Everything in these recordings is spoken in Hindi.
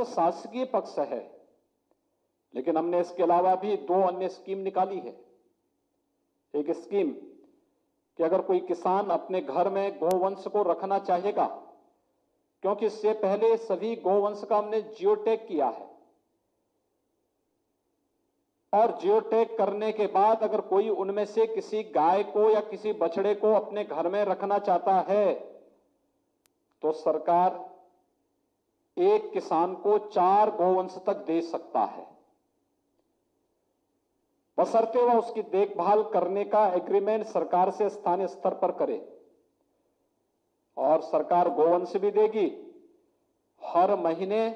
शासकीय पक्ष है, लेकिन हमने इसके अलावा भी 2 अन्य स्कीम निकाली है। एक स्कीम कि अगर कोई किसान अपने घर में गौवंश को रखना चाहेगा, क्योंकि इससे पहले सभी गौवंश का हमने जियो टैग किया है, और जियो टैग करने के बाद अगर कोई उनमें से किसी गाय को या किसी बछड़े को अपने घर में रखना चाहता है, तो सरकार एक किसान को 4 गौवंश तक दे सकता है, बशर्ते वह उसकी देखभाल करने का एग्रीमेंट सरकार से स्थानीय स्तर पर करे। और सरकार गौवंश भी देगी। हर महीने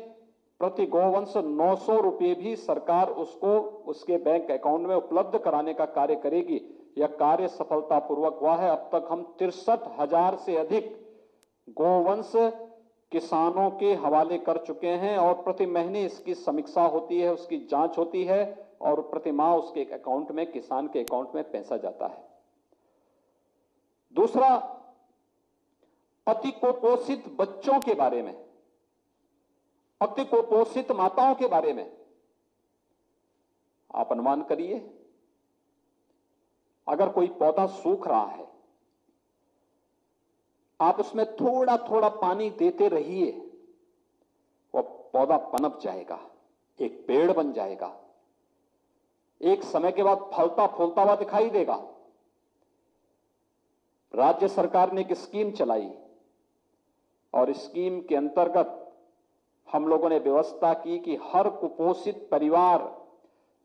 प्रति गौवंश 900 रुपये भी सरकार उसको उसके बैंक अकाउंट में उपलब्ध कराने का कार्य करेगी। यह कार्य सफलतापूर्वक हुआ है। अब तक हम 63,000 से अधिक गौवंश किसानों के हवाले कर चुके हैं, और प्रति महीने इसकी समीक्षा होती है, उसकी जांच होती है, और प्रति माह उसके अकाउंट में, किसान के अकाउंट में पैसा जाता है। दूसरा, अति कुपोषित बच्चों के बारे में, अति कुपोषित माताओं के बारे में आप अनुमान करिए, अगर कोई पौधा सूख रहा है, आप उसमें थोड़ा थोड़ा पानी देते रहिए, वो पौधा पनप जाएगा, एक पेड़ बन जाएगा, एक समय के बाद फलता फूलता हुआ दिखाई देगा। राज्य सरकार ने एक स्कीम चलाई, और स्कीम के अंतर्गत हम लोगों ने व्यवस्था की कि हर कुपोषित परिवार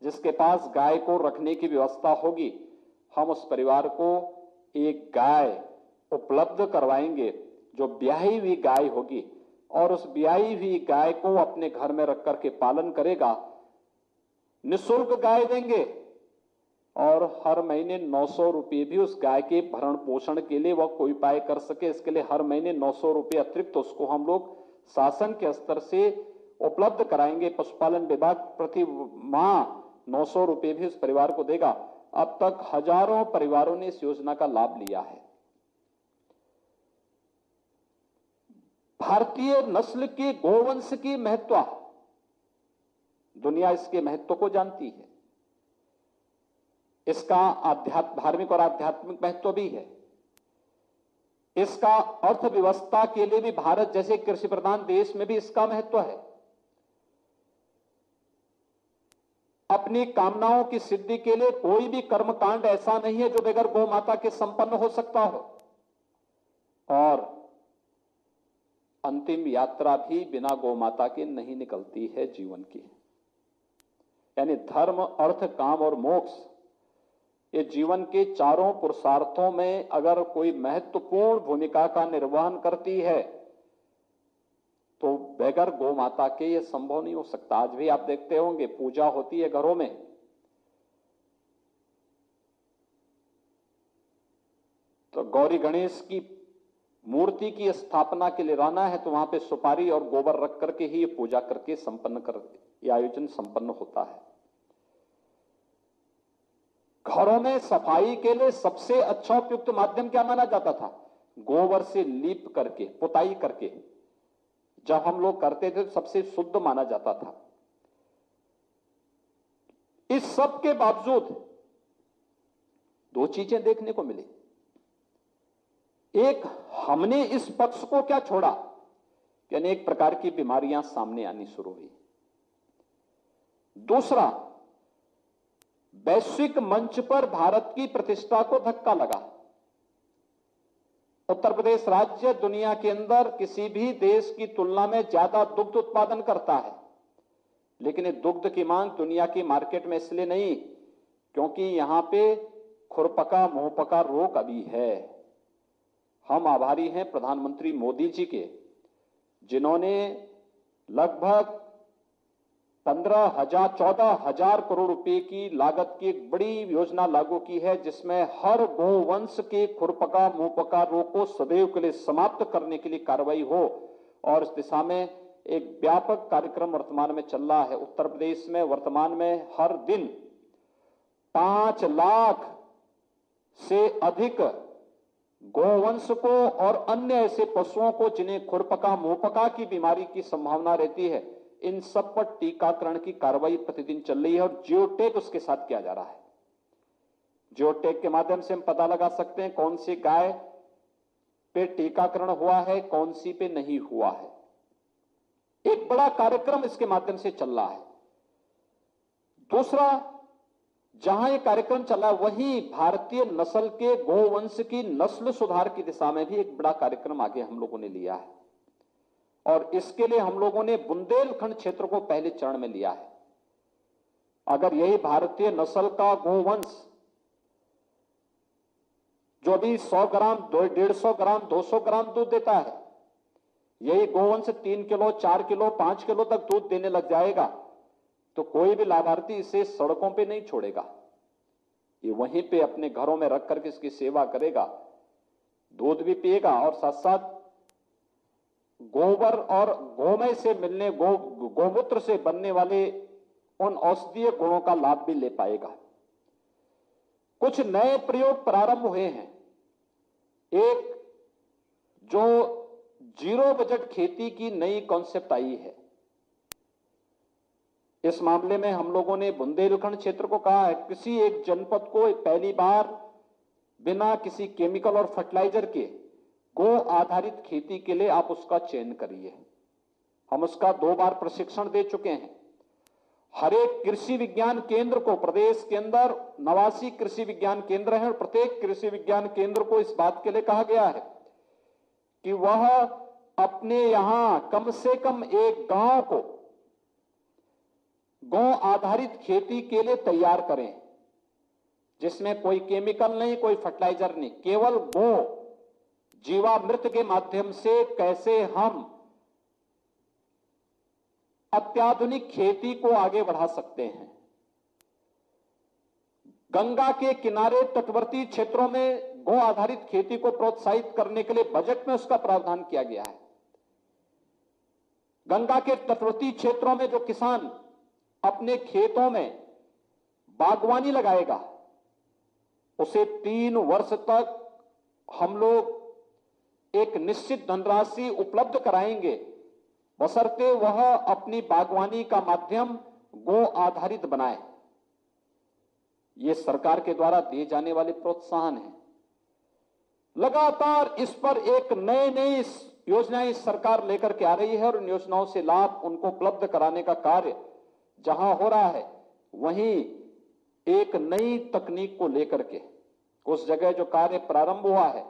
जिसके पास गाय को रखने की व्यवस्था होगी, हम उस परिवार को एक गाय उपलब्ध करवाएंगे जो ब्याही हुई गाय होगी, और उस ब्याही हुई गाय को अपने घर में रख करके पालन करेगा। निःशुल्क गाय देंगे, और हर महीने 900 रुपये भी उस गाय के भरण पोषण के लिए वह कोई उपाय कर सके, इसके लिए हर महीने 900 रुपये अतिरिक्त उसको हम लोग शासन के स्तर से उपलब्ध कराएंगे। पशुपालन विभाग प्रति माह 900 रुपये भी उस परिवार को देगा। अब तक हजारों परिवारों ने इस योजना का लाभ लिया है। भारतीय नस्ल के गोवंश की महत्व, दुनिया इसके महत्व को जानती है। इसका धार्मिक और आध्यात्मिक महत्व भी है। इसका अर्थव्यवस्था के लिए भी, भारत जैसे कृषि प्रधान देश में भी इसका महत्व है। अपनी कामनाओं की सिद्धि के लिए कोई भी कर्मकांड ऐसा नहीं है जो बगैर गौ माता के संपन्न हो सकता हो, और अंतिम यात्रा भी बिना गौ माता के नहीं निकलती है जीवन की। यानी धर्म, अर्थ, काम और मोक्ष, ये जीवन के चारों पुरुषार्थों में अगर कोई महत्वपूर्ण भूमिका का निर्वहन करती है, तो बगैर गौ माता के ये संभव नहीं हो सकता। आज भी आप देखते होंगे पूजा होती है घरों में, तो गौरी गणेश की मूर्ति की स्थापना के लिए रहना है, तो वहां पे सुपारी और गोबर रख करके ही ये पूजा करके ये आयोजन संपन्न होता है। घरों में सफाई के लिए सबसे अच्छा उपयुक्त माध्यम क्या माना जाता था? गोबर से लीप करके, पुताई करके जब हम लोग करते थे तो सबसे शुद्ध माना जाता था। इस सब के बावजूद 2 चीजें देखने को मिली। एक, हमने इस पक्ष को क्या छोड़ा कि अनेक प्रकार की बीमारियां सामने आनी शुरू हुई। दूसरा, वैश्विक मंच पर भारत की प्रतिष्ठा को धक्का लगा। उत्तर प्रदेश राज्य दुनिया के अंदर किसी भी देश की तुलना में ज्यादा दुग्ध उत्पादन करता है, लेकिन ये दुग्ध की मांग दुनिया की मार्केट में इसलिए नहीं क्योंकि यहां पे खुरपका मुंहपका रोग अभी है। हम आभारी हैं प्रधानमंत्री मोदी जी के, जिन्होंने लगभग 14,000 करोड़ रुपए की लागत की एक बड़ी योजना लागू की है, जिसमें हर गोवंश के खुरपका मुंहपका रोग को सदैव के लिए समाप्त करने के लिए कार्रवाई हो, और इस दिशा में एक व्यापक कार्यक्रम वर्तमान में चल रहा है। उत्तर प्रदेश में वर्तमान में हर दिन 5 लाख से अधिक गोवंश को और अन्य ऐसे पशुओं को जिन्हें खुरपका मुंहपका की बीमारी की संभावना रहती है, इन सब पर टीकाकरण की कार्रवाई प्रतिदिन चल रही है और जियोटैग उसके साथ किया जा रहा है। जियोटैग के माध्यम से हम पता लगा सकते हैं कौन सी गाय पे टीकाकरण हुआ है, कौन सी पे नहीं हुआ है। एक बड़ा कार्यक्रम इसके माध्यम से चल रहा है। दूसरा, जहां यह कार्यक्रम चला वहीं भारतीय नस्ल के गोवंश की नस्ल सुधार की दिशा में भी एक बड़ा कार्यक्रम आगे हम लोगों ने लिया है और इसके लिए हम लोगों ने बुंदेलखंड क्षेत्र को पहले चरण में लिया है। अगर यही भारतीय नस्ल का गोवंश जो अभी 100 ग्राम, 150 ग्राम, 200 ग्राम दूध देता है, यही गोवंश 3 किलो, 4 किलो, 5 किलो तक दूध देने लग जाएगा तो कोई भी लाभार्थी इसे सड़कों पे नहीं छोड़ेगा। ये वहीं पे अपने घरों में रख करके इसकी सेवा करेगा, दूध भी पिएगा और साथ साथ गोबर और गोमय से मिलने, गोमूत्र से बनने वाले उन औषधीय गुणों का लाभ भी ले पाएगा। कुछ नए प्रयोग प्रारंभ हुए हैं। एक जो जीरो बजट खेती की नई कॉन्सेप्ट आई है, इस मामले में हम लोगों ने बुंदेलखंड क्षेत्र को कहा है किसी एक जनपद को पहली बार बिना किसी केमिकल और फर्टिलाइजर के गो आधारित खेती के लिए आप उसका चयन करिए। हम उसका 2 बार प्रशिक्षण दे चुके हैं। हर एक कृषि विज्ञान केंद्र को, प्रदेश के अंदर 89 कृषि विज्ञान केंद्र हैं और प्रत्येक कृषि विज्ञान केंद्र को इस बात के लिए कहा गया है कि वह अपने यहां कम से कम एक गांव को गौ आधारित खेती के लिए तैयार करें, जिसमें कोई केमिकल नहीं, कोई फर्टिलाइजर नहीं, केवल गो जीवामृत के माध्यम से कैसे हम अत्याधुनिक खेती को आगे बढ़ा सकते हैं। गंगा के किनारे तटवर्ती क्षेत्रों में गौ आधारित खेती को प्रोत्साहित करने के लिए बजट में उसका प्रावधान किया गया है। गंगा के तटवर्ती क्षेत्रों में जो किसान अपने खेतों में बागवानी लगाएगा उसे 3 वर्ष तक हम लोग एक निश्चित धनराशि उपलब्ध कराएंगे, बशर्ते वह अपनी बागवानी का माध्यम गो आधारित बनाए। ये सरकार के द्वारा दिए जाने वाले प्रोत्साहन है। लगातार इस पर एक नई योजनाएं सरकार लेकर के आ रही है और इन योजनाओं से लाभ उनको उपलब्ध कराने का कार्य जहां हो रहा है वहीं एक नई तकनीक को लेकर के उस जगह जो कार्य प्रारंभ हुआ है,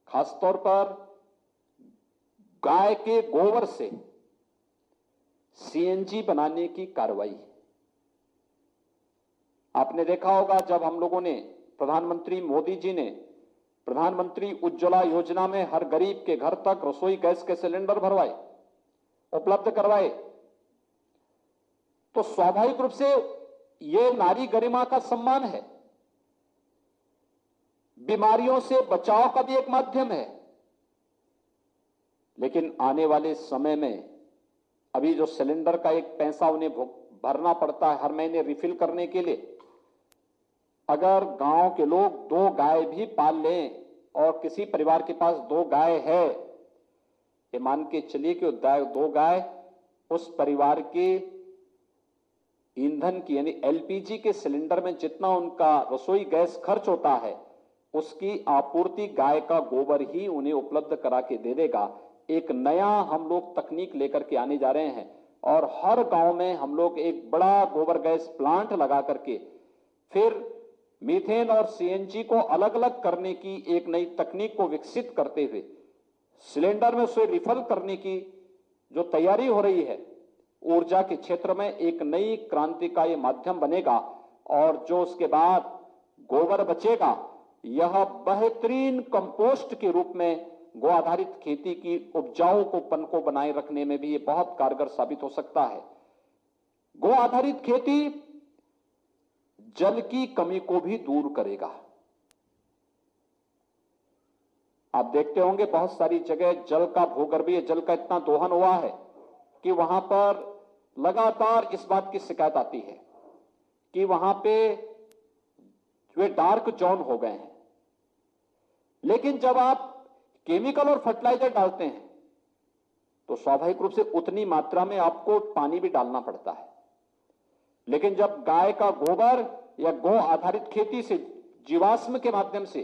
खासतौर पर गाय के गोबर से सीएनजी बनाने की कार्रवाई। आपने देखा होगा जब हम लोगों ने, प्रधानमंत्री मोदी जी ने प्रधानमंत्री उज्ज्वला योजना में हर गरीब के घर तक रसोई गैस के सिलेंडर भरवाए, उपलब्ध करवाए, तो स्वाभाविक रूप से यह नारी गरिमा का सम्मान है, बीमारियों से बचाव का भी एक माध्यम है। लेकिन आने वाले समय में अभी जो सिलेंडर का एक पैसा उन्हें भरना पड़ता है हर महीने रिफिल करने के लिए, अगर गांव के लोग 2 गाय भी पाल लें और किसी परिवार के पास 2 गाय है, ये मान के चलिए कि 2 गाय उस परिवार के ईंधन की यानी एलपीजी के सिलेंडर में जितना उनका रसोई गैस खर्च होता है उसकी आपूर्ति गाय का गोबर ही उन्हें उपलब्ध करा के दे देगा। एक नया हम लोग तकनीक लेकर के आने जा रहे हैं और हर गांव में हम लोग एक बड़ा गोबर गैस प्लांट लगा करके फिर मीथेन और सीएनजी को अलग अलग करने की एक नई तकनीक को विकसित करते हुए सिलेंडर में उसे रिफिल करने की जो तैयारी हो रही है, ऊर्जा के क्षेत्र में एक नई क्रांति का यह माध्यम बनेगा और जो उसके बाद गोबर बचेगा यह बेहतरीन कंपोस्ट के रूप में गो आधारित खेती की उपजाऊपन को बनाए रखने में भी ये बहुत कारगर साबित हो सकता है। गो आधारित खेती जल की कमी को भी दूर करेगा। आप देखते होंगे बहुत सारी जगह जल का भूगर्भीय जल का इतना दोहन हुआ है कि वहां पर लगातार इस बात की शिकायत आती है कि वहां पे वे डार्क जोन हो गए हैं। लेकिन जब आप केमिकल और फर्टिलाइजर डालते हैं तो स्वाभाविक रूप से उतनी मात्रा में आपको पानी भी डालना पड़ता है। लेकिन जब गाय का गोबर या गौ आधारित खेती से, जीवाश्म के माध्यम से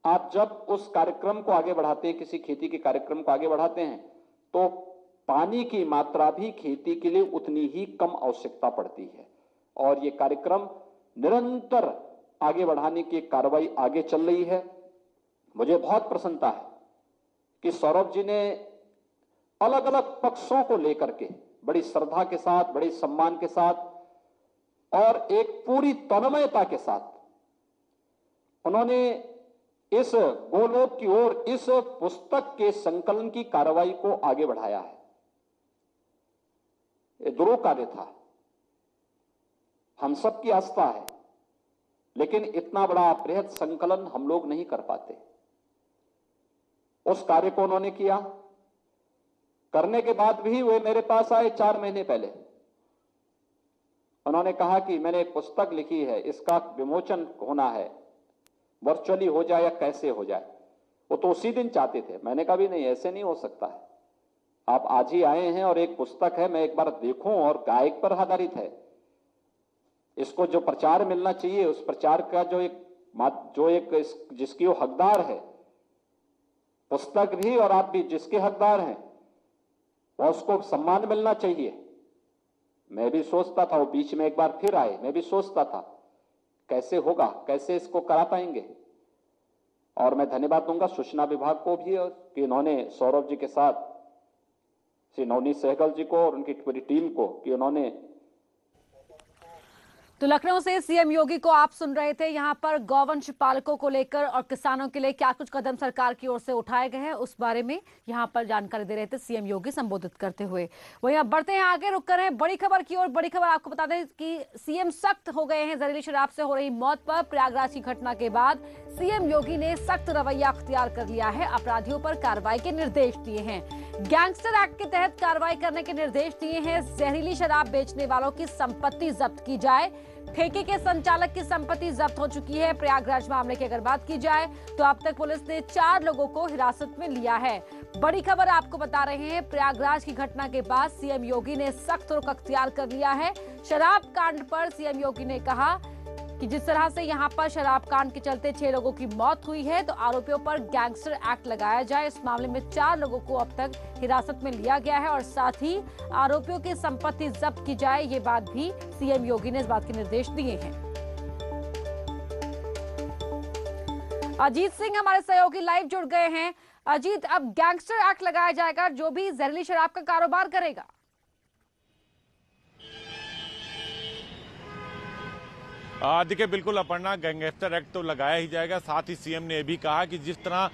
आप जब उस कार्यक्रम को आगे बढ़ाते हैं, किसी खेती के कार्यक्रम को आगे बढ़ाते हैं, तो पानी की मात्रा भी खेती के लिए उतनी ही कम आवश्यकता पड़ती है। और ये कार्यक्रम निरंतर आगे बढ़ाने की कार्रवाई आगे चल रही है। मुझे बहुत प्रसन्नता है कि सौरभ जी ने अलग अलग पक्षों को लेकर के बड़ी श्रद्धा के साथ, बड़े सम्मान के साथ और एक पूरी तन्मयता के साथ उन्होंने इस गोलोक की ओर इस पुस्तक के संकलन की कार्रवाई को आगे बढ़ाया है। ये दुरूह कार्य था, हम सबकी आस्था है, लेकिन इतना बड़ा बृहद संकलन हम लोग नहीं कर पाते। उस कार्य को उन्होंने किया। करने के बाद भी वे मेरे पास आए 4 महीने पहले। उन्होंने कहा कि मैंने एक पुस्तक लिखी है, इसका विमोचन होना है, वर्चुअली हो जाए या कैसे हो जाए। वो तो उसी दिन चाहते थे। मैंने कहा भी नहीं, ऐसे नहीं हो सकता है। आप आज ही आए हैं और एक पुस्तक है, मैं एक बार देखूं, और गायक पर आधारित है। इसको जो प्रचार मिलना चाहिए, उस प्रचार का जो एक जिसकी वो हकदार है, पुस्तक भी और आप भी जिसके हकदार हैं, और उसको सम्मान मिलना चाहिए। मैं भी सोचता था, वो बीच में एक बार फिर आए, मैं भी सोचता था कैसे होगा, कैसे इसको करा पाएंगे। और मैं धन्यवाद दूंगा सूचना विभाग को भी कि इन्होंने सौरभ जी के साथ श्री नवनीत सहगल जी को और उनकी पूरी टीम को कि उन्होंने। तो लखनऊ से सीएम योगी को आप सुन रहे थे। यहाँ पर गौवंश पालकों को लेकर और किसानों के लिए क्या कुछ कदम सरकार की ओर से उठाए गए हैं, उस बारे में यहाँ पर जानकारी दे रहे थे सीएम योगी संबोधित करते हुए। वहीं अब बढ़ते हैं आगे, रुक कर हैं बड़ी खबर की ओर। बड़ी खबर आपको बता दें कि सीएम सख्त हो गए हैं जहरीली शराब से हो रही मौत पर। प्रयागराज की घटना के बाद सीएम योगी ने सख्त रवैया अख्तियार कर लिया है। अपराधियों पर कार्रवाई के निर्देश दिए हैं। गैंगस्टर एक्ट के तहत कार्रवाई करने के निर्देश दिए हैं। जहरीली शराब बेचने वालों की संपत्ति जब्त की जाए। ठेके के संचालक की संपत्ति जब्त हो चुकी है। प्रयागराज मामले की अगर बात की जाए तो अब तक पुलिस ने 4 लोगों को हिरासत में लिया है। बड़ी खबर आपको बता रहे हैं, प्रयागराज की घटना के बाद सीएम योगी ने सख्त रुख अख्तियार कर लिया है। शराब कांड पर सीएम योगी ने कहा कि जिस तरह से यहां पर शराब कांड के चलते 6 लोगों की मौत हुई है, तो आरोपियों पर गैंगस्टर एक्ट लगाया जाए। इस मामले में 4 लोगों को अब तक हिरासत में लिया गया है और साथ ही आरोपियों की संपत्ति जब्त की जाए। ये बात भी सीएम योगी ने इस बात के निर्देश दिए हैं। अजीत सिंह हमारे सहयोगी लाइव जुड़ गए हैं। अजीत, अब गैंगस्टर एक्ट लगाया जाएगा जो भी जहरीली शराब का कारोबार करेगा। देखिए, बिल्कुल अपर्णा, गैंगस्टर एक्ट तो लगाया ही जाएगा। साथ ही सीएम ने यह भी कहा कि जिस तरह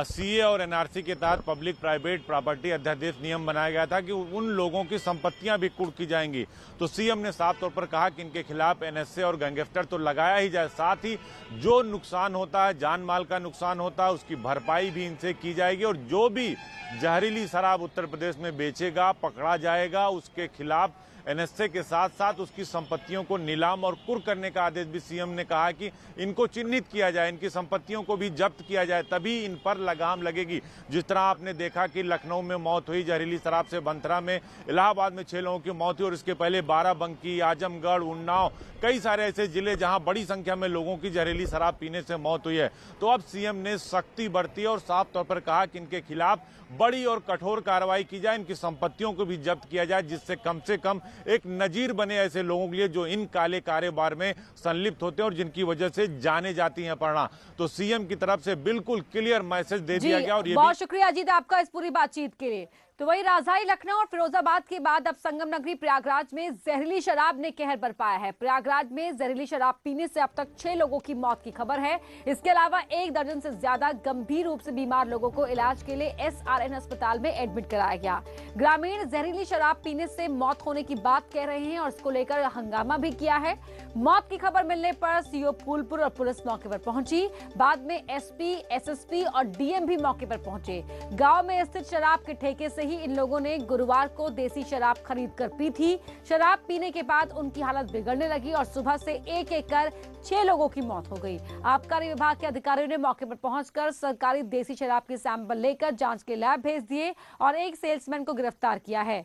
सीए और एनआरसी के तहत पब्लिक प्राइवेट प्रॉपर्टी अध्यादेश नियम बनाया गया था कि उन लोगों की संपत्तियां भी कुर्क की जाएंगी, तो सीएम ने साफ तौर पर कहा कि इनके खिलाफ एनएसए और गैंगस्टर तो लगाया ही जाए। साथ ही जो नुकसान होता है, जान माल का नुकसान होता है, उसकी भरपाई भी इनसे की जाएगी। और जो भी जहरीली शराब उत्तर प्रदेश में बेचेगा, पकड़ा जाएगा, उसके खिलाफ एनएसए के साथ साथ उसकी संपत्तियों को नीलाम और कुर्क करने का आदेश भी सीएम ने कहा कि इनको चिन्हित किया जाए, इनकी संपत्तियों को भी जब्त किया जाए, तभी इन पर लगाम लगेगी। जिस तरह आपने देखा कि लखनऊ में मौत हुई जहरीली शराब से, बंथरा में, इलाहाबाद में 6 लोगों की मौत हुई और इसके पहले बाराबंकी, आजमगढ़, उन्नाव, कई सारे ऐसे जिले जहां बड़ी संख्या में लोगों की जहरीली शराब पीने से मौत हुई है। तो अब सीएम ने सख्ती बरती और साफ तौर पर कहा कि इनके खिलाफ बड़ी और कठोर कार्रवाई की जाए, इनकी संपत्तियों को भी जब्त किया जाए, जिससे कम से कम एक नजीर बने ऐसे लोगों के लिए जो इन काले कारोबार में संलिप्त होते हैं और जिनकी वजह से जाने जाती हैं पढ़ना। तो सीएम की तरफ से बिल्कुल क्लियर मैसेज दे दिया गया। और ये बहुत शुक्रिया अजीत आपका इस पूरी बातचीत के लिए। तो वही राजधानी लखनऊ और फिरोजाबाद के बाद अब संगम नगरी प्रयागराज में जहरीली शराब ने कहर बरपाया है। प्रयागराज में जहरीली शराब पीने से अब तक 6 लोगों की मौत की खबर है। इसके अलावा 1 दर्जन से ज्यादा गंभीर रूप से बीमार लोगों को इलाज के लिए एसआरएन अस्पताल में एडमिट कराया गया। ग्रामीण जहरीली शराब पीने से मौत होने की बात कह रहे हैं और इसको लेकर हंगामा भी किया है। मौत की खबर मिलने पर सीओ फूलपुर और पुलिस मौके पर पहुंची। बाद में एसपी, एसएसपी और डीएम भी मौके पर पहुंचे। गांव में स्थित शराब के ठेके से ही ही इन लोगों ने गुरुवार को देसी शराब खरीद कर पी थी। शराब पीने के बाद उनकी हालत बिगड़ने लगी और सुबह से एक एक कर 6 लोगों की मौत हो गई। आबकारी विभाग के अधिकारियों ने मौके पर पहुंचकर सरकारी देसी शराब के सैंपल लेकर जांच के लैब भेज दिए और एक सेल्समैन को गिरफ्तार किया है।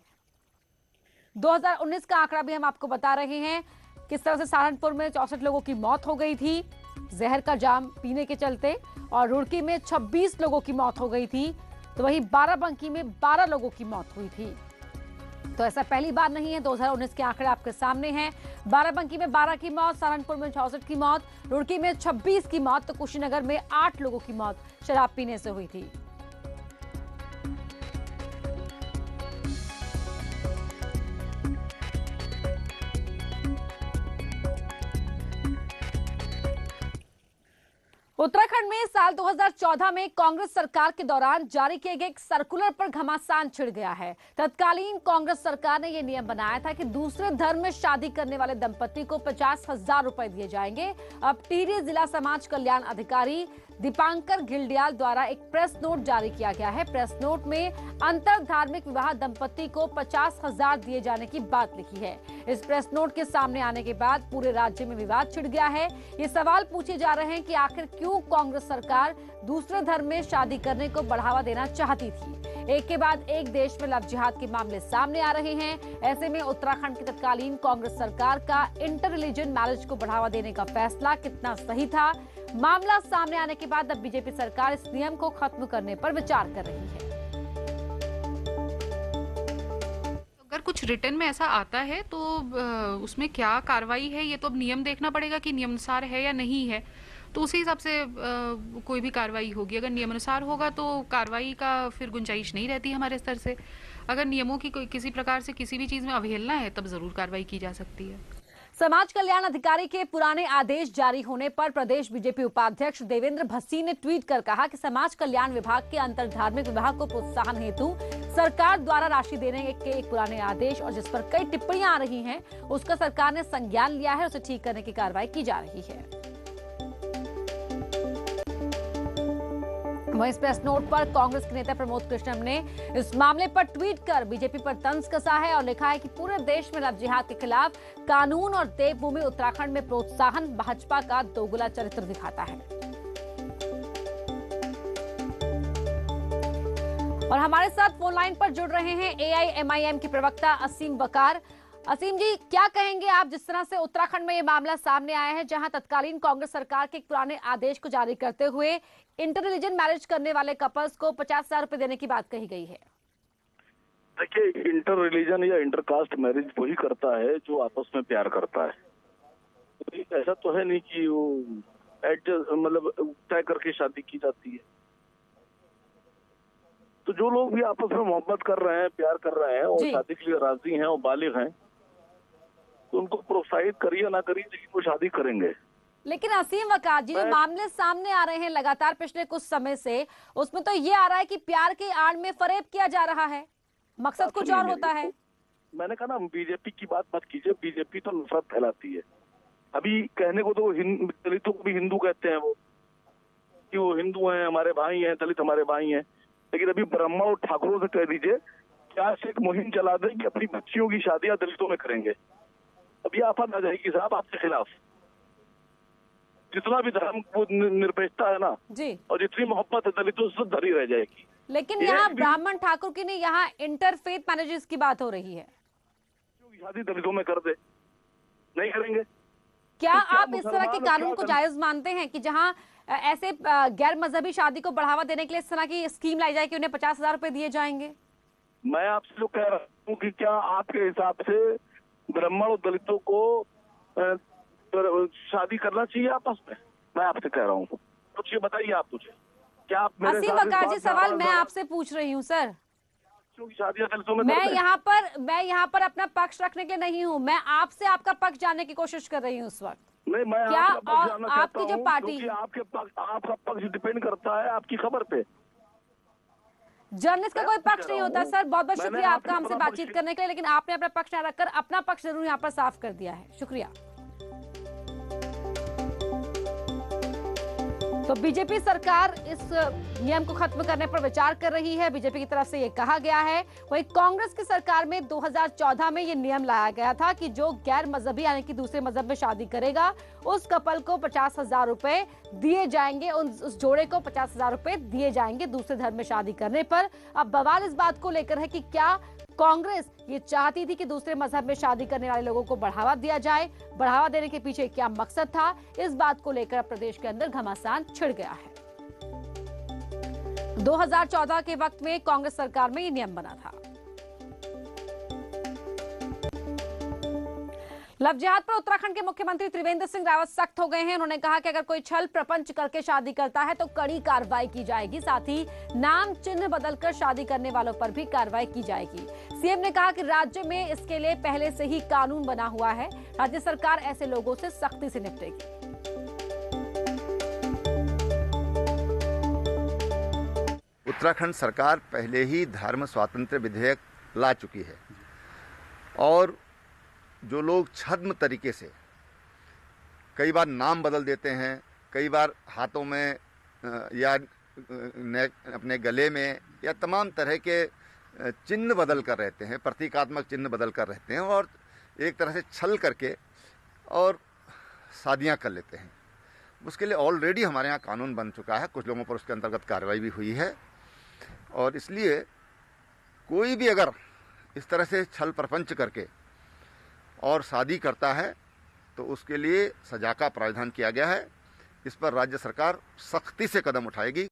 2019 का आंकड़ा भी हम आपको बता रहे हैं, किस तरह से सहारनपुर में 64 लोगों की मौत हो गई थी जहर का जाम पीने के चलते, और रुड़की में 26 लोगों की मौत हो गई थी, तो वहीं बाराबंकी में 12 लोगों की मौत हुई थी। तो ऐसा पहली बार नहीं है, 2019 के आंकड़े आपके सामने हैं। बाराबंकी में 12 की मौत, सहारनपुर में 64 की मौत, रुड़की में 26 की मौत, तो कुशीनगर में 8 लोगों की मौत शराब पीने से हुई थी। उत्तराखंड में साल 2014 में कांग्रेस सरकार के दौरान जारी किए गए एक सर्कुलर पर घमासान छिड़ गया है। तत्कालीन कांग्रेस सरकार ने यह नियम बनाया था कि दूसरे धर्म में शादी करने वाले दंपति को 50,000 रुपए दिए जाएंगे। अब टिहरी जिला समाज कल्याण अधिकारी दीपांकर गिल्डियाल द्वारा एक प्रेस नोट जारी किया गया है। प्रेस नोट में अंतर धार्मिक विवाह दंपति को 50,000 दिए जाने की बात लिखी है। इस प्रेस नोट के सामने आने के बाद पूरे राज्य में विवाद छिड़ गया है। ये सवाल पूछे जा रहे हैं कि आखिर क्यों कांग्रेस सरकार दूसरे धर्म में शादी करने को बढ़ावा देना चाहती थी। एक के बाद एक देश में लव जिहाद के मामले सामने आ रहे हैं। ऐसे में उत्तराखंड की तत्कालीन कांग्रेस सरकार का इंटर रिलीजन मैरिज को बढ़ावा देने का फैसला कितना सही था, मामला सामने आने के बाद अब बीजेपी सरकार इस नियम को खत्म करने पर विचार कर रही है। अगर कुछ रिटर्न में ऐसा आता है तो उसमें क्या कार्रवाई है, ये तो अब नियम देखना पड़ेगा कि नियमानुसार है या नहीं है, तो उसी हिसाब से कोई भी कार्रवाई होगी। अगर नियमानुसार होगा तो कार्रवाई का फिर गुंजाइश नहीं रहती हमारे स्तर से। अगर नियमों की किसी प्रकार से किसी भी चीज में अवहेलना है तब जरूर कार्रवाई की जा सकती है। समाज कल्याण अधिकारी के पुराने आदेश जारी होने पर प्रदेश बीजेपी उपाध्यक्ष देवेंद्र भस्सी ने ट्वीट कर कहा कि समाज कल्याण विभाग के अंतर धार्मिक विवाह को प्रोत्साहन हेतु सरकार द्वारा राशि देने के एक पुराने आदेश और जिस पर कई टिप्पणियां आ रही हैं, उसका सरकार ने संज्ञान लिया है, उसे ठीक करने की कार्रवाई की जा रही है। वहीं इस प्रेस नोट पर कांग्रेस के नेता प्रमोद कृष्णम ने इस मामले पर ट्वीट कर बीजेपी पर तंज कसा है और लिखा है कि पूरे देश में लव जिहाद के खिलाफ कानून और देवभूमि उत्तराखंड में प्रोत्साहन भाजपा का दोगला चरित्र दिखाता है। और हमारे साथ फोन लाइन पर जुड़ रहे हैं AIMIM के प्रवक्ता असीम वकार। असीम जी, क्या कहेंगे आप, जिस तरह से उत्तराखंड में ये मामला सामने आया है जहां तत्कालीन कांग्रेस सरकार के एक पुराने आदेश को जारी करते हुए इंटर रिलीजन मैरिज करने वाले कपल्स को 50,000 रुपए देने की बात कही गई है। देखिए, इंटर रिलीजन या इंटरकास्ट मैरिज वही करता है जो आपस में प्यार करता है। तो ऐसा तो है नहीं कि वो एडजस्ट मतलब तय करके शादी की जाती है। तो जो लोग भी आपस में मोहब्बत कर रहे हैं, प्यार कर रहे हैं और शादी के लिए राजी हैं और बालिग हैं, तो उनको प्रोत्साहित करिए ना करिए, लेकिन वो शादी करेंगे। लेकिन असीम वकार जी, जो मामले सामने आ रहे हैं लगातार पिछले कुछ समय से, उसमें तो ये आ रहा है कि प्यार के आड़ में फरेब किया जा रहा है, मकसद कुछ और होता है। मैंने कहा ना, बीजेपी की बात मत कीजिए। बीजेपी तो नफरत फैलाती है। अभी कहने को तो दलितों को भी हिंदू कहते हैं, वो कि वो हिंदू हैं, हमारे भाई हैं, दलित हमारे भाई हैं। लेकिन अभी ब्रह्मा और ठाकुरों से कह दीजिए क्या से एक मुहिम चला दे कि अपनी बच्चियों की शादियां दलितों में करेंगे। अभी आफत आ जाएगी साहब आपके खिलाफ। जितना भी धर्म वो निरपेक्षता है ना जी, और जितनी मोहब्बत है दलितों से धरी रह जाएगी। लेकिन यहाँ ब्राह्मण ठाकुर की नहीं, यहाँ इंटरफेथ मैरिजेस की बात हो रही है। शादी दलितों में कर दे, नहीं करेंगे। क्या आप इस तरह के कानून को जायज मानते हैं कि जहाँ ऐसे गैर मजहबी शादी को बढ़ावा देने के लिए इस तरह की स्कीम लाई जाए कि उन्हें 50,000 रुपए दिए जाएंगे? मैं आपसे जो कह रहा हूँ कि क्या आपके हिसाब से ब्राह्मण और दलितों को शादी करना चाहिए आपस में? मैं आपसे कह रहा हूँ, कुछ ये बताइए आप मुझे। क्या आप मेरे असीम वकार जी, सवाल मैं आपसे पूछ रही हूँ सर। शादियां दलितों में मैं यहाँ पर अपना पक्ष रखने के लिए नहीं हूँ, मैं आपसे आपका पक्ष जानने की कोशिश कर रही हूँ इस वक्त। नहीं, मैं क्या आपकी जो पार्टी, आपका पक्ष डिपेंड करता है आपकी खबर पे। जर्नलिस्ट का कोई पक्ष नहीं होता सर। बहुत बहुत शुक्रिया आपका हमसे बातचीत करने के लिए, लेकिन आपने अपना पक्ष न रखकर अपना पक्ष जरूर यहाँ पर साफ कर दिया है। शुक्रिया। तो बीजेपी सरकार इस नियम को खत्म करने पर विचार कर रही है। बीजेपी की तरफ से ये कहा गया है। वहीं कांग्रेस की सरकार में 2014 में ये नियम लाया गया था कि जो गैर मजहबी यानी कि दूसरे मजहब में शादी करेगा उस कपल को 50,000 रुपए दिए जाएंगे, उस जोड़े को 50,000 रुपए दिए जाएंगे दूसरे धर्म में शादी करने पर। अब बवाल इस बात को लेकर है कि क्या कांग्रेस ये चाहती थी कि दूसरे मजहब में शादी करने वाले लोगों को बढ़ावा दिया जाए, बढ़ावा देने के पीछे क्या मकसद था, इस बात को लेकर प्रदेश के अंदर घमासान छिड़ गया है। 2014 के वक्त में कांग्रेस सरकार में ये नियम बना था। लव जिहाद पर उत्तराखंड के मुख्यमंत्री त्रिवेंद्र सिंह रावत सख्त हो गए हैं। उन्होंने कहा कि अगर कोई छल प्रपंच करके शादी करता है तो कड़ी कार्रवाई की जाएगी, साथ ही नाम चिन्ह बदलकर शादी करने वालों पर भी कार्रवाई की जाएगी। सीएम ने कहा कि राज्य में इसके लिए पहले से ही कानून बना हुआ है, राज्य सरकार ऐसे लोगों से सख्ती से निपटेगी। उत्तराखंड सरकार पहले ही धर्म स्वातंत्र्य विधेयक ला चुकी है और जो लोग छद्म तरीके से कई बार नाम बदल देते हैं, कई बार हाथों में या अपने गले में या तमाम तरह के चिन्ह बदल कर रहते हैं, प्रतीकात्मक चिन्ह बदल कर रहते हैं और एक तरह से छल करके और शादियां कर लेते हैं। उसके लिए ऑलरेडी हमारे यहाँ कानून बन चुका है, कुछ लोगों पर उसके अंतर्गत कार्रवाई भी हुई है और इसलिए कोई भी अगर इस तरह से छल प्रपंच करके और शादी करता है तो उसके लिए सजा का प्रावधान किया गया है। इस पर राज्य सरकार सख्ती से कदम उठाएगी।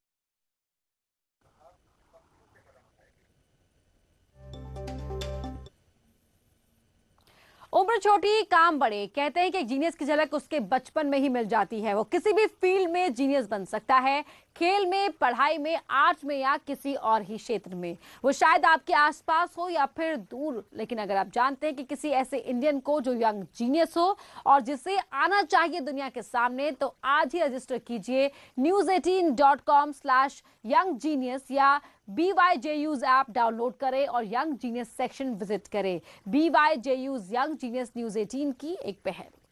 उम्र छोटी काम बड़े, कहते हैं कि जीनियस की झलक उसके बचपन में ही मिल जाती है। वो किसी भी फील्ड में जीनियस बन सकता है, खेल में, पढ़ाई में, आर्ट में या किसी और ही क्षेत्र में। वो शायद आपके आसपास हो या फिर दूर, लेकिन अगर आप जानते हैं कि किसी ऐसे इंडियन को जो यंग जीनियस हो और जिसे आना चाहिए दुनिया के सामने, तो आज ही रजिस्टर कीजिए news18.com/younggenius या BYJU's ऐप डाउनलोड करें और यंग जीनियस सेक्शन विजिट करें। BYJU's यंग जीनियस न्यूज़ 18 की एक पहल।